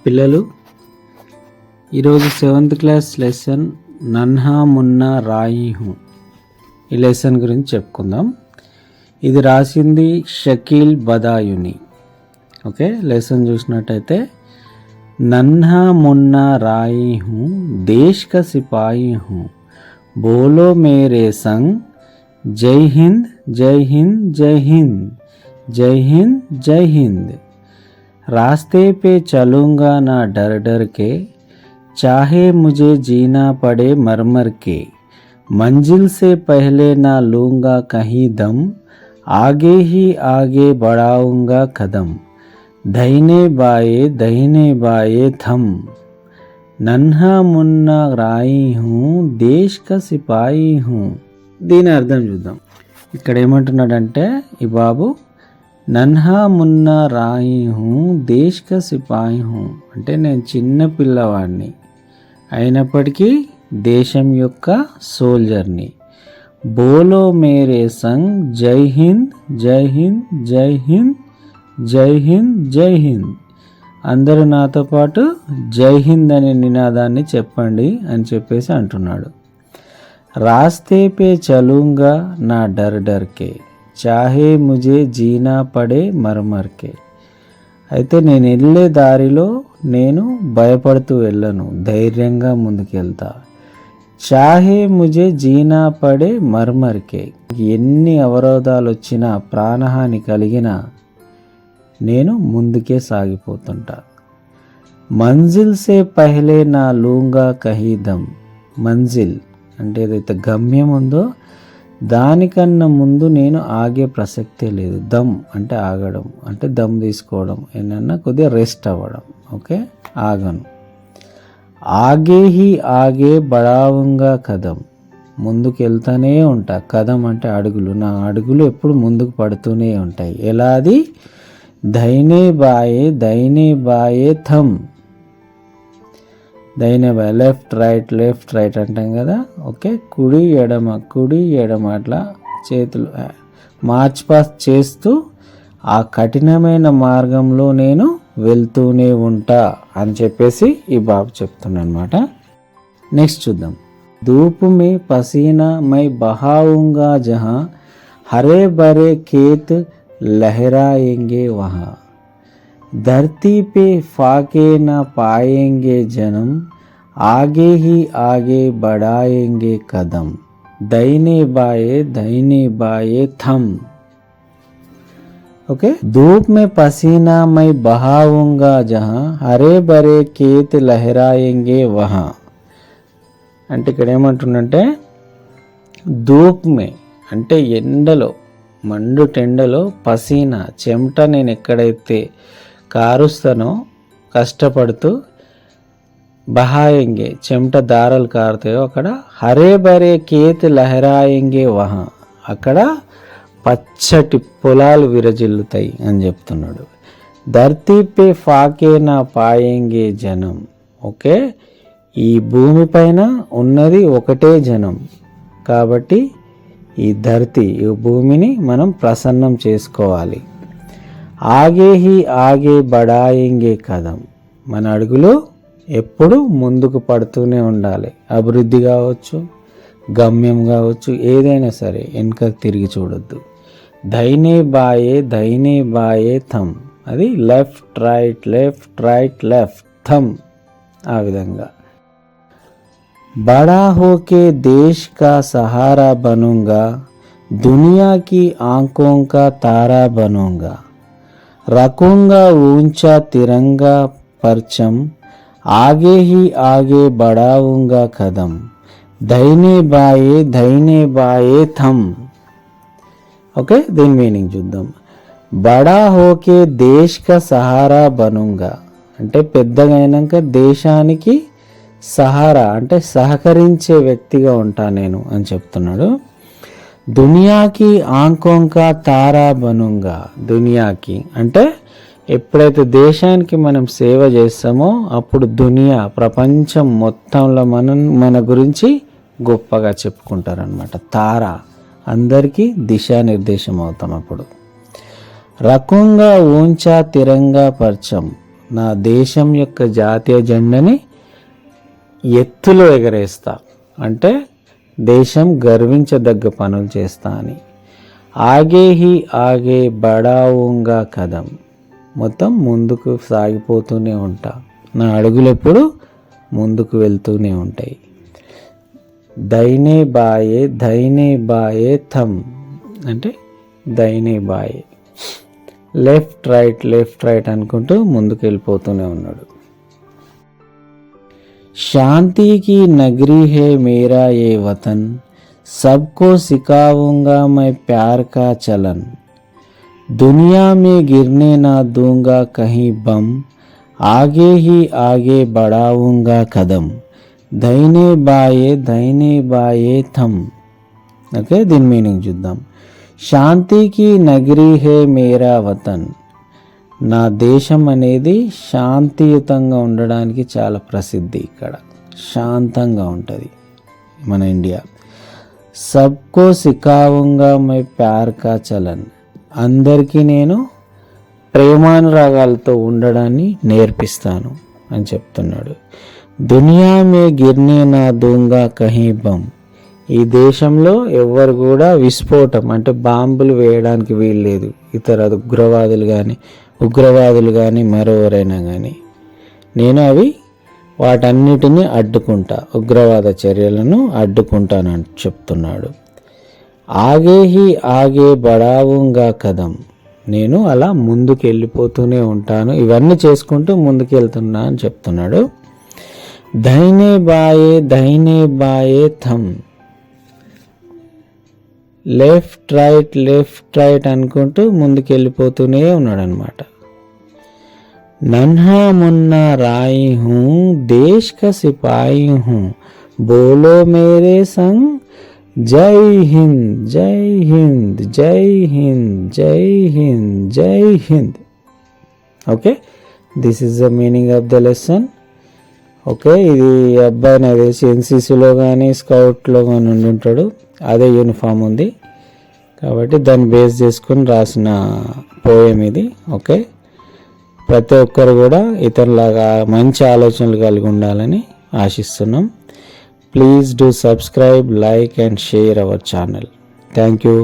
పిల్లలు ఈరోజు 7th class lesson నన్హా Munna రాయి హూ ఈ లెసన్ గురించి చెప్పుకుందాం. ఇది రాసింది షకీల్ బదాయుని. ఓకే, లెసన్ చూసినట్టయితే నన్హా మున్నా రాయి హూ దేశ్ కా సిపాయి హూ బోలో మేరే సంగ్ జై హింద్ జై హింద్ జై హింద్ జై హింద్ జై హింద్. रास्ते पे चलूँगा ना डर डर के चाहे मुझे जीना पड़े मर मर के मंजिल से पहले ना लूँगा कहीं दम आगे ही आगे बढ़ाऊँगा कदम दाहिने बाएं थम नन्हा मुन्ना राई हूँ देश का सिपाही हूँ. దీని అర్థం చూద్దాం. ఇక్కడ ఏమంటున్నాడంటే ఈ బాబు నన్హా మున్నా రాయి హూ దేశ్ కా సిపాయి హూ అంటే నేను చిన్న పిల్లవాడిని అయినప్పటికీ దేశం యొక్క సోల్జర్ని. బోలో మేరే సంగ్ జై హింద్ జై హింద్ జై హింద్ జై హింద్ జై హింద్. అందరూ నాతో పాటు జై హింద్ అనే నినాదాన్ని చెప్పండి అని చెప్పేసి అంటున్నాడు. రాస్తే పే చలూంగా నా డర్ డర్ కే చాహే ముజే జీనా పడే మర్మర్కే. అయితే నేను వెళ్ళే దారిలో నేను భయపడుతూ వెళ్ళను, ధైర్యంగా ముందుకెళ్తా. చాహే ముజే జీనా పడే మర్మర్కే, ఎన్ని అవరోధాలు వచ్చినా ప్రాణహాని కలిగినా నేను ముందుకే సాగిపోతుంటా. మంజిల్ సే పహలే నా లూంగా కహీదం. మంజిల్ అంటే ఏదైతే గమ్యం ఉందో దానికన్నా ముందు నేను ఆగే ప్రసక్తే లేదు. దమ్ అంటే ఆగడం, అంటే దమ్ తీసుకోవడం, ఏమన్నా కొద్దిగా రెస్ట్ అవ్వడం. ఓకే, ఆగను. ఆగే హీ ఆగే బడావుంగా కదం, ముందుకు వెళ్తూనే ఉంటా. కదం అంటే అడుగులు, నా అడుగులు ఎప్పుడు ముందుకు పడుతూనే ఉంటాయి. ఎలా అది? దైనే బాయే థమ్. దైనే బాయ్ లెఫ్ట్ రైట్ అంటాం కదా. ఓకే, కుడి ఎడమ అట్లా చేతులు మార్చ్ పాస్ చేస్తూ ఆ కఠినమైన మార్గంలో నేను వెళ్తూనే ఉంటా అని చెప్పేసి ఈ బాబు చెప్తున్నా అనమాట. నెక్స్ట్ చూద్దాం. ధూప్ మే పసీనా మై బహాऊंगा జహా హరే బరే ఖేత్ లహరాయేంగే వహా धरती पे फाके न पाएंगे जन्म आगे ही आगे बढ़ाएंगे कदम दाहिने बाएं थम. ओके, धूप में पसीना मैं बहाऊंगा जहां हरे भरे खेत लहराएंगे वहां. అంటే ఇక్కడ ఏమంటుందంటే ధూప్ మే అంటే ఎండలో, మండుటెండలో, పసీనా చెమట నేను ఎక్కడైతే కారుస్తానో కష్టపడుతూ, బహాయంగే చెమట దారాలు కారుతాయో అక్కడ, హరే బరే కేత్ లహరాయంగే వహా అక్కడ పచ్చటి పొలాలు విరజిల్లుతాయి అని చెప్తున్నాడు. ధర్తీ పే ఫాకే నా పాయంగే జనం. ఓకే, ఈ భూమిపైన ఉన్నది ఒకటే జనం కాబట్టి ఈ ధర్తీ, ఈ భూమిని మనం ప్రసన్నం చేసుకోవాలి. ఆగే హీ ఆగే బడాయింగే కదం, మన అడుగులు ఎప్పుడు ముందుకు పడుతూనే ఉండాలి. అభివృద్ధి కావచ్చు, గమ్యం కావచ్చు, ఏదైనా సరే వెనుకకు తిరిగి చూడొద్దు. దైనే బాయే థమ్, అది లెఫ్ట్ రైట్ థమ్, ఆ విధంగా. బడా హోకే దేశ్ కా సహారా బనూంగా దునియా కి ఆంఖోं का तारा बनूंगा रखूंगा ऊंचा तिरंगा परचम आगे ही आगे बढ़ाऊंगा कदम दाहिने बाएं थम. ఓకే, దీని మీనింగ్ చూద్దాం. బడా హోకే దేశ్ కా సహారా బనూంగా అంటే పెద్దగా అయినాక దేశానికి సహారా అంటే సహకరించే వ్యక్తిగా ఉంటా నేను అని చెప్తున్నాడు. దునియాకి ఆంఖోంకా తారా బనుంగా, దునియాకి అంటే ఎప్పుడైతే దేశానికి మనం సేవ చేస్తామో అప్పుడు దునియా, ప్రపంచం మొత్తంలో మన గురించి గొప్పగా చెప్పుకుంటారనమాట. తారా అందరికీ దిశానిర్దేశం అవుతాం అప్పుడు. రకంగా ఊంచా తిరంగా పర్చం నా దేశం యొక్క జాతీయ జెండాని ఎత్తులో ఎగరేస్తా, అంటే దేశం గర్వించదగ్గ పనులు చేస్తా అని. ఆగే హీ ఆగే బడావుంగా కదం, మొత్తం ముందుకు సాగిపోతూనే ఉంటా, నా అడుగులు ఎప్పుడు ముందుకు వెళ్తూనే ఉంటాయి. దైనే బాయే థమ్, అంటే దైనే బాయే, లెఫ్ట్ రైట్ అనుకుంటూ ముందుకు వెళ్ళిపోతూనే ఉన్నాడు. శాంతి की नगरी है मेरा ये वतन, सबको सिखाऊंगा मैं प्यार का चलन, दुनिया में गिरने ना दूंगा कहीं बम, आगे ही आगे बढ़ाऊंगा कदम, దైనే బాయే థమ్. ఓకే, దీని మీనింగ్ చూద్దాం. శాంతికి నగరీ హే మేరా వతన్, నా దేశం అనేది శాంతియుతంగా ఉండడానికి చాలా ప్రసిద్ధి. ఇక్కడ శాంతంగా ఉంటుంది మన ఇండియా. సబ్కో సిఖావుంగా మై ప్యార్ కా చలన్, అందరికీ నేను ప్రేమానురాగాలతో ఉండడాన్ని నేర్పిస్తాను అని చెప్తున్నాడు. దునియా మే గిర్నే నా దూంగా కహీ బమ్, ఈ దేశంలో ఎవ్వరు కూడా విస్ఫోటం అంటే బాంబులు వేయడానికి వీల్లేదు, ఇతర ఉగ్రవాదులు కానీ మరెవరైనా కానీ. నేను వాటన్నిటినీ అడ్డుకుంటా, ఉగ్రవాద చర్యలను అడ్డుకుంటానని చెప్తున్నాడు. ఆగే బడావుంగా కదం, నేను అలా ముందుకు వెళ్ళిపోతూనే ఉంటాను, ఇవన్నీ చేసుకుంటూ ముందుకు వెళ్తున్నా అని చెప్తున్నాడు. దైనే బాయే థమ్, లెఫ్ట్ రైట్ అనుకుంటూ ముందుకు వెళ్ళిపోతూనే ఉన్నాడు అనమాట. నన్హా మున్నా రాయి హూ దేశ్ కా సిపాయి హూ, బోలో మేరే సంగ్ జై హింద్ జై హింద్ జై హింద్ జై హింద్ జై Hind. Okay, this is the meaning of the lesson. Okay, ఇది అబ్బాయి నాకు తెలిసి ఎన్సీసీలో కానీ స్కౌట్లో కానీ ఉంటాడు, అదే యూనిఫామ్ ఉంది కాబట్టి దాన్ని బేస్ చేసుకుని రాసిన పోయం ఇది. ఓకే, ప్రతి ఒక్కరు కూడా ఇతరులాగా మంచి ఆలోచనలు కలిగి ఉండాలని ఆశిస్తున్నాం. Please do subscribe, like and share our channel. Thank you.